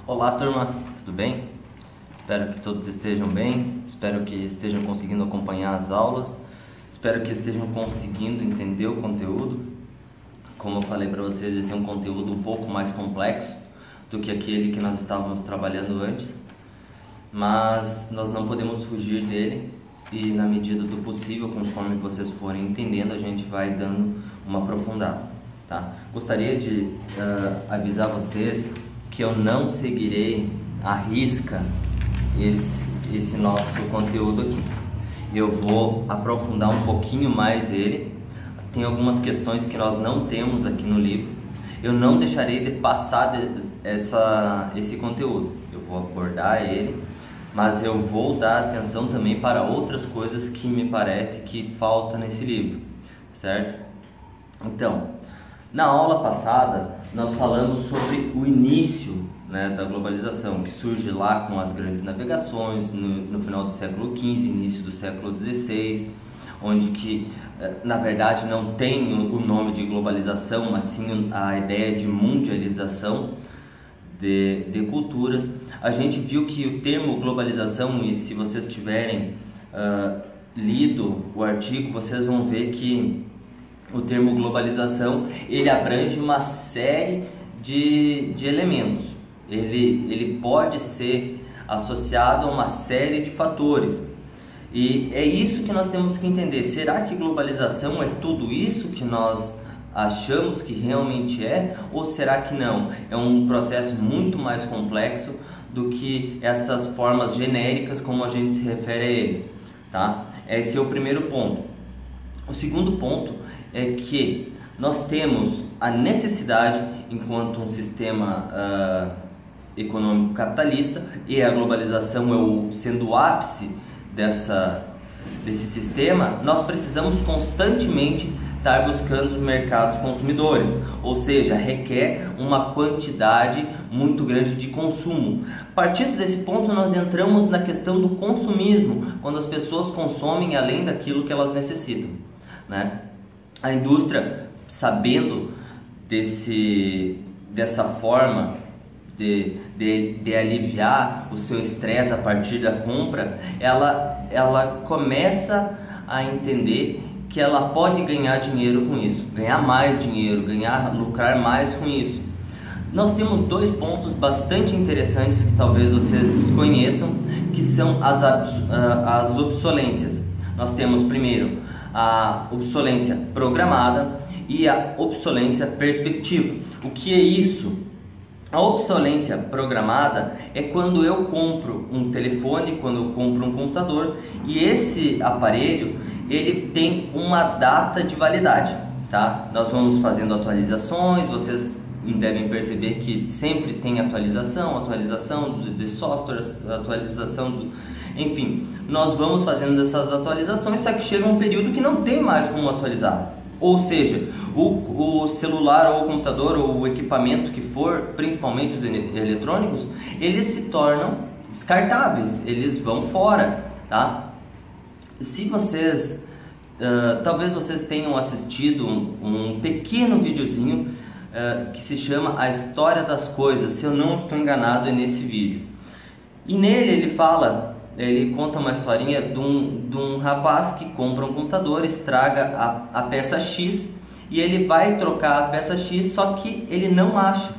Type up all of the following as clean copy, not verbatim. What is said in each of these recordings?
Olá, turma, tudo bem? Espero que todos estejam bem, espero que estejam conseguindo acompanhar as aulas, espero que estejam conseguindo entender o conteúdo. Como eu falei para vocês, esse é um conteúdo um pouco mais complexo do que aquele que nós estávamos trabalhando antes, mas nós não podemos fugir dele e, na medida do possível, conforme vocês forem entendendo, a gente vai dando uma aprofundada, tá? Gostaria de avisar vocês que eu não seguirei à risca esse nosso conteúdo aqui. Eu vou aprofundar um pouquinho mais ele. Tem algumas questões que nós não temos aqui no livro. Eu não deixarei de passar esse conteúdo. Eu vou abordar ele, mas eu vou dar atenção também para outras coisas que me parece que falta nesse livro, certo? Então, na aula passada nós falamos sobre o início, né, da globalização, que surge lá com as grandes navegações no final do século XV, início do século XVI, onde que na verdade não tem o nome de globalização, mas sim a ideia de mundialização de culturas. A gente viu que o termo globalização, e se vocês tiverem lido o artigo, vocês vão ver que o termo globalização, ele abrange uma série de elementos. Ele pode ser associado a uma série de fatores. E é isso que nós temos que entender. Será que globalização é tudo isso que nós achamos que realmente é? Ou será que não? É um processo muito mais complexo do que essas formas genéricas como a gente se refere a ele, tá? Esse é o primeiro ponto. O segundo ponto é que nós temos a necessidade, enquanto um sistema econômico capitalista, e a globalização sendo o ápice desse sistema, nós precisamos constantemente estar buscando mercados consumidores, ou seja, requer uma quantidade muito grande de consumo. Partindo desse ponto, nós entramos na questão do consumismo, quando as pessoas consomem além daquilo que elas necessitam, né? A indústria, sabendo dessa forma de aliviar o seu estresse a partir da compra, ela começa a entender que ela pode ganhar dinheiro com isso, ganhar mais dinheiro, lucrar mais com isso. Nós temos dois pontos bastante interessantes que talvez vocês desconheçam, que são as obsolências. Nós temos primeiro a obsolência programada e a obsolência perspectiva. O que é isso? A obsolência programada é quando eu compro um telefone, quando eu compro um computador, e esse aparelho ele tem uma data de validade, tá? Nós vamos fazendo atualizações, vocês devem perceber que sempre tem atualização de software, enfim, nós vamos fazendo essas atualizações, só que chega um período que não tem mais como atualizar. Ou seja, o celular ou o computador ou o equipamento que for, principalmente os eletrônicos, eles se tornam descartáveis, eles vão fora, tá? Se vocês, talvez vocês tenham assistido um pequeno videozinho que se chama A História das Coisas, se eu não estou enganado é nesse vídeo. E nele ele conta uma historinha de um rapaz que compra um computador, estraga a peça X e ele vai trocar a peça X, só que ele não acha,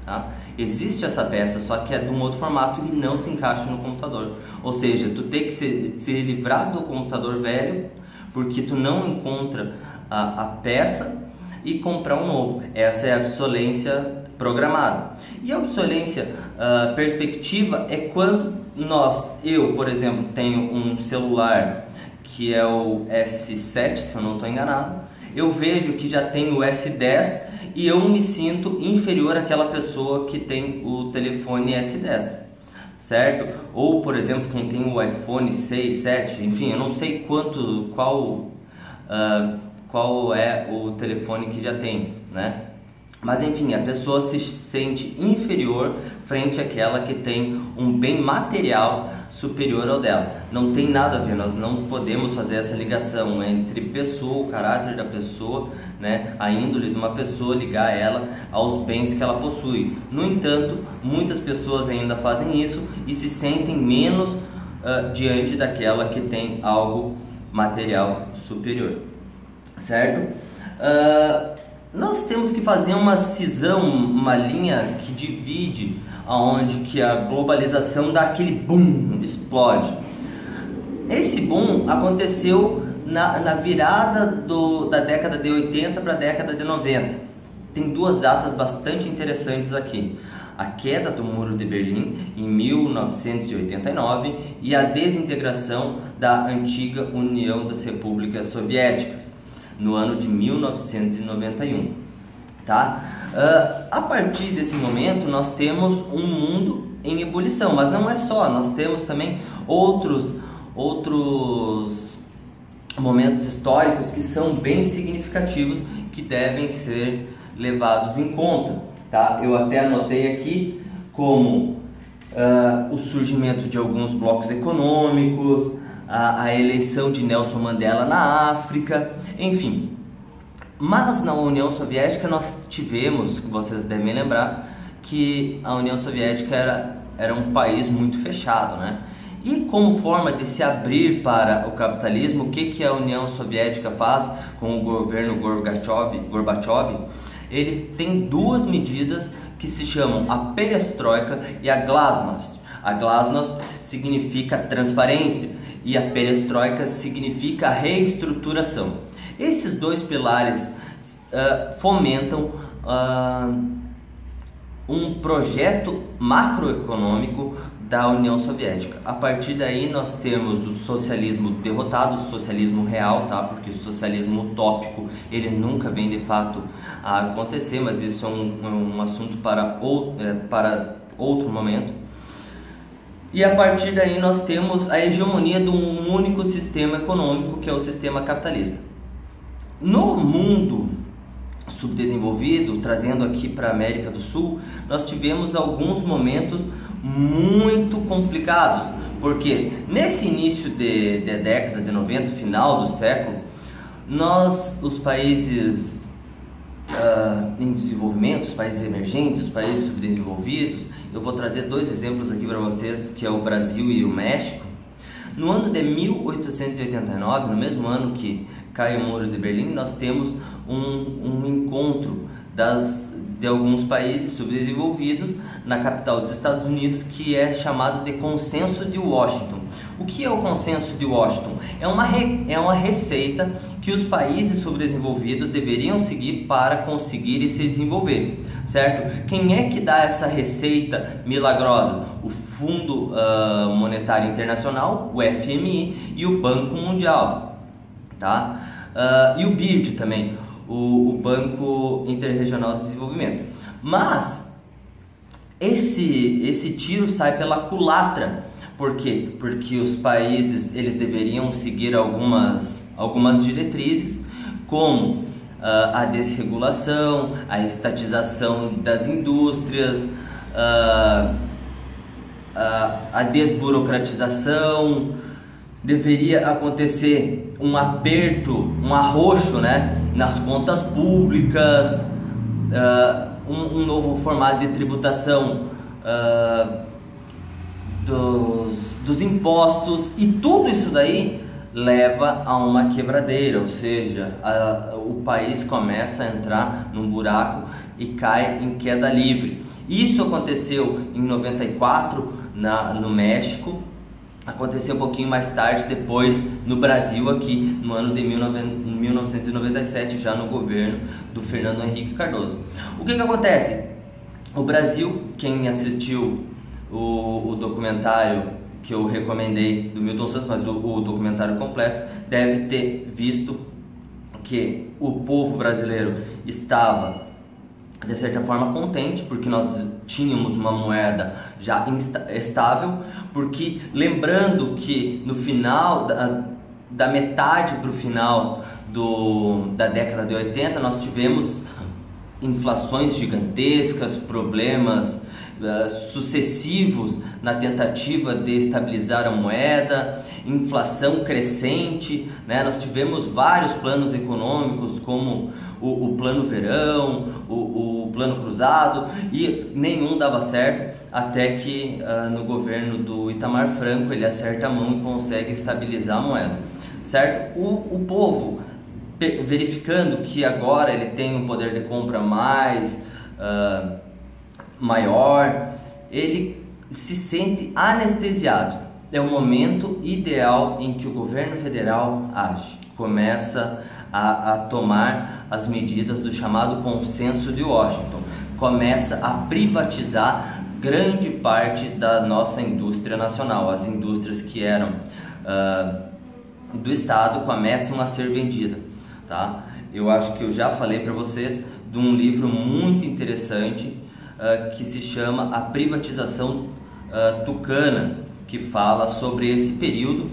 tá? Existe essa peça, só que é de um outro formato e não se encaixa no computador. Ou seja, tu tem que se livrar do computador velho porque tu não encontra a peça e comprar um novo. Essa é a obsolência programada. E a obsolência perspectiva é quando eu, por exemplo, tenho um celular que é o S7, se eu não estou enganado, eu vejo que já tem o S10 e eu me sinto inferior àquela pessoa que tem o telefone S10, certo? Ou, por exemplo, quem tem o iPhone 6, 7, enfim, eu não sei qual é o telefone que já tem, né? Mas enfim, a pessoa se sente inferior frente àquela que tem um bem material superior ao dela. Não tem nada a ver, nós não podemos fazer essa ligação entre pessoa, o caráter da pessoa, né, a índole de uma pessoa, ligar ela aos bens que ela possui. No entanto, muitas pessoas ainda fazem isso e se sentem menos diante daquela que tem algo material superior, certo? Nós temos que fazer uma cisão, uma linha que divide, aonde que a globalização dá aquele boom, explode. Esse boom aconteceu na virada da década de 80 para a década de 90. Tem duas datas bastante interessantes aqui: a queda do Muro de Berlim em 1989 e a desintegração da antiga União das Repúblicas Soviéticas no ano de 1991, tá? A partir desse momento nós temos um mundo em ebulição, mas não é só, nós temos também outros momentos históricos que são bem significativos, que devem ser levados em conta, tá? Eu até anotei aqui como o surgimento de alguns blocos econômicos, a eleição de Nelson Mandela na África, enfim. Mas na União Soviética nós tivemos, vocês devem lembrar, que a União Soviética era um país muito fechado, né? E como forma de se abrir para o capitalismo, o que a União Soviética faz com o governo Gorbachev? Ele tem duas medidas que se chamam a Perestroika e a Glasnost. A Glasnost significa transparência e a Perestroika significa reestruturação. Esses dois pilares fomentam um projeto macroeconômico da União Soviética. A partir daí nós temos o socialismo derrotado, o socialismo real, tá? Porque o socialismo utópico ele nunca vem de fato a acontecer, mas isso é um assunto para outro momento. E a partir daí nós temos a hegemonia de um único sistema econômico, que é o sistema capitalista. No mundo subdesenvolvido, trazendo aqui para a América do Sul, nós tivemos alguns momentos muito complicados, porque nesse início de década de 90, final do século, os países em desenvolvimento, os países emergentes, os países subdesenvolvidos, eu vou trazer dois exemplos aqui para vocês, que é o Brasil e o México. No ano de 1889, no mesmo ano que cai o Muro de Berlim, nós temos um encontro de alguns países subdesenvolvidos na capital dos Estados Unidos, que é chamado de Consenso de Washington. O que é o Consenso de Washington? É uma receita que os países subdesenvolvidos deveriam seguir para conseguirem se desenvolver, certo? Quem é que dá essa receita milagrosa? O Fundo Monetário Internacional, o FMI, e o Banco Mundial, tá? E o BID também, o Banco Interregional de Desenvolvimento. Mas esse tiro sai pela culatra. Por quê? Porque os países eles deveriam seguir algumas diretrizes, como a desregulação, a estatização das indústrias, a desburocratização. Deveria acontecer um aperto, um arroxo, né, nas contas públicas, um novo formato de tributação dos impostos, e tudo isso daí leva a uma quebradeira, ou seja, o país começa a entrar num buraco e cai em queda livre. Isso aconteceu em 94 no México, aconteceu um pouquinho mais tarde, depois no Brasil, aqui no ano de 1997, já no governo do Fernando Henrique Cardoso. O que acontece? O Brasil, quem assistiu o documentário que eu recomendei do Milton Santos, mas o documentário completo, deve ter visto que o povo brasileiro estava de certa forma contente, porque nós tínhamos uma moeda já estável, porque lembrando que no final da metade para o final da década de 80 nós tivemos inflações gigantescas, problemas sucessivos na tentativa de estabilizar a moeda, inflação crescente, né? Nós tivemos vários planos econômicos, como o plano verão, o plano cruzado, e nenhum dava certo, até que no governo do Itamar Franco ele acerta a mão e consegue estabilizar a moeda, certo? O povo, verificando que agora ele tem um poder de compra maior, ele se sente anestesiado. É o momento ideal em que o governo federal age, começa a tomar as medidas do chamado consenso de Washington, começa a privatizar grande parte da nossa indústria nacional. As indústrias que eram do Estado começam a ser vendidas, tá? Eu acho que eu já falei para vocês de um livro muito interessante que se chama A Privatização Tucana, que fala sobre esse período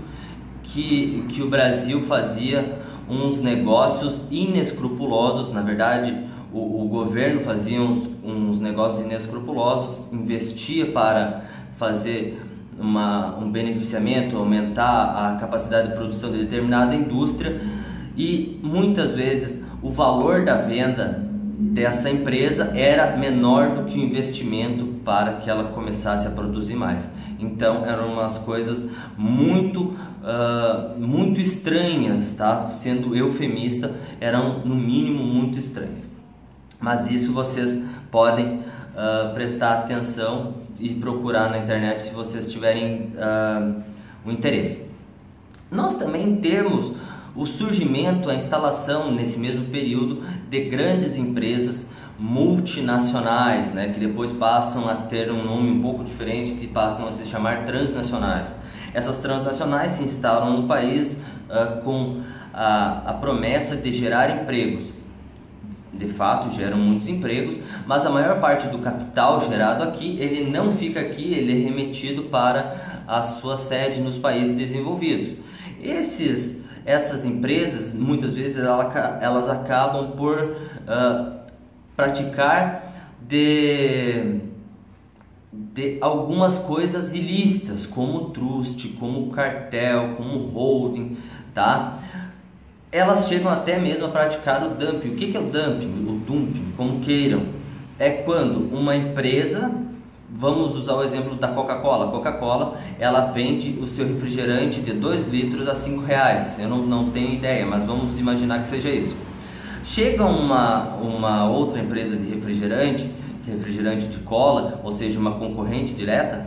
que o Brasil fazia uns negócios inescrupulosos. Na verdade, o governo fazia uns negócios inescrupulosos, investia para fazer um beneficiamento, aumentar a capacidade de produção de determinada indústria, e muitas vezes o valor da venda dessa empresa era menor do que o investimento para que ela começasse a produzir mais. Então eram umas coisas muito estranhas, tá? Sendo eufemista, eram no mínimo muito estranhas. Mas isso vocês podem prestar atenção e procurar na internet se vocês tiverem o interesse. Nós também temos o surgimento, a instalação nesse mesmo período de grandes empresas multinacionais, né, que depois passam a ter um nome um pouco diferente, que passam a se chamar transnacionais. Essas transnacionais se instalam no país com a promessa de gerar empregos. De fato, geram muitos empregos, mas a maior parte do capital gerado aqui, ele não fica aqui, ele é remetido para a sua sede nos países desenvolvidos. Essas empresas, muitas vezes, elas acabam por praticar de algumas coisas ilícitas, como truste, como cartel, como holding, tá? Elas chegam até mesmo a praticar o dumping. O que é o dumping? O dumping, como queiram, é quando uma empresa, vamos usar o exemplo da Coca-Cola. A Coca-Cola, ela vende o seu refrigerante de 2 litros a R$5. Eu não tenho ideia, mas vamos imaginar que seja isso. Chega uma outra empresa de refrigerante de cola, ou seja, uma concorrente direta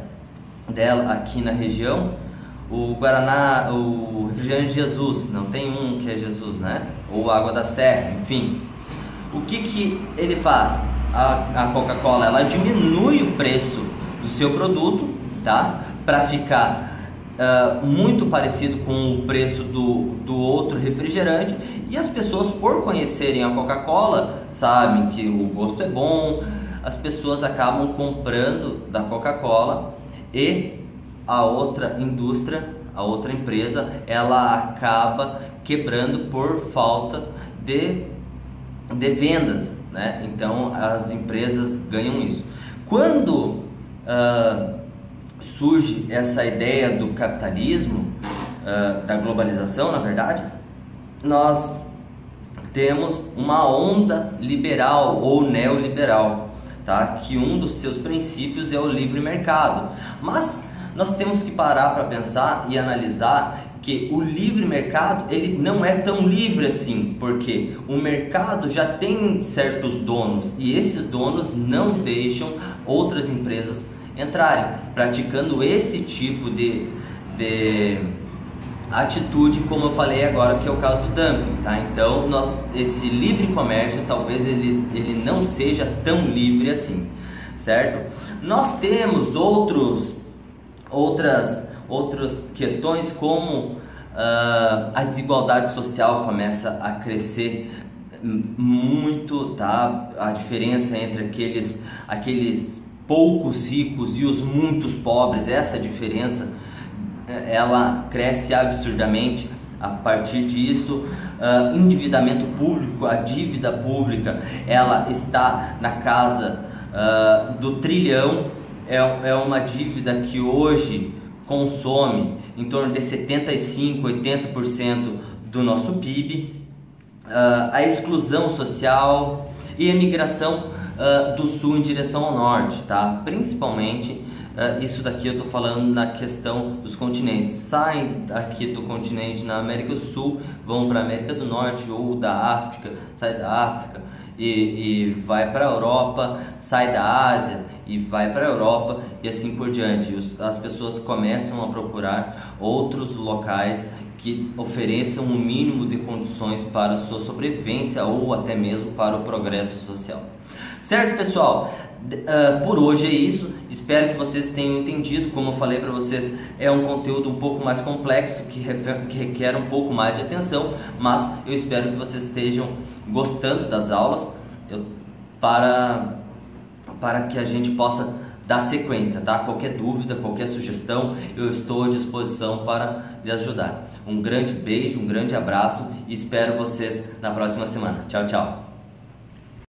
dela aqui na região, o Guaraná, o refrigerante Jesus, não tem um que é Jesus, né? Ou água da serra, enfim. O que ele faz? A Coca-Cola, ela diminui o preço do seu produto, tá? Para ficar muito parecido com o preço do outro refrigerante, e as pessoas, por conhecerem a Coca-Cola, sabem que o gosto é bom, as pessoas acabam comprando da Coca-Cola, e a outra indústria, a outra empresa, ela acaba quebrando por falta de vendas, né? Então as empresas ganham isso. Quando surge essa ideia do capitalismo, da globalização, na verdade, nós temos uma onda liberal ou neoliberal, tá? Que um dos seus princípios é o livre mercado. Mas nós temos que parar para pensar e analisar que o livre mercado, ele não é tão livre assim, porque o mercado já tem certos donos, e esses donos não deixam outras empresas entrarem, praticando esse tipo de atitude, como eu falei agora, que é o caso do dumping, tá? Então esse livre comércio, talvez ele não seja tão livre assim, certo? Nós temos outras questões, como a desigualdade social começa a crescer muito, tá? A diferença entre aqueles poucos ricos e os muitos pobres, essa diferença, ela cresce absurdamente. A partir disso, endividamento público, a dívida pública, ela está na casa do trilhão. É uma dívida que hoje consome em torno de 75%, 80% do nosso PIB. A exclusão social e a migração do sul em direção ao norte, tá? Principalmente isso daqui eu estou falando na questão dos continentes. Saem aqui do continente na América do Sul, vão para a América do Norte ou da África, sai da África e vai para a Europa, sai da Ásia e vai para a Europa e assim por diante. As pessoas começam a procurar outros locais que ofereçam um mínimo de condições para a sua sobrevivência ou até mesmo para o progresso social. Certo, pessoal? Por hoje é isso. Espero que vocês tenham entendido. Como eu falei para vocês, é um conteúdo um pouco mais complexo, que requer um pouco mais de atenção, mas eu espero que vocês estejam gostando das aulas para que a gente possa dar sequência, tá? Qualquer dúvida, qualquer sugestão, eu estou à disposição para lhe ajudar. Um grande beijo, um grande abraço e espero vocês na próxima semana. Tchau, tchau!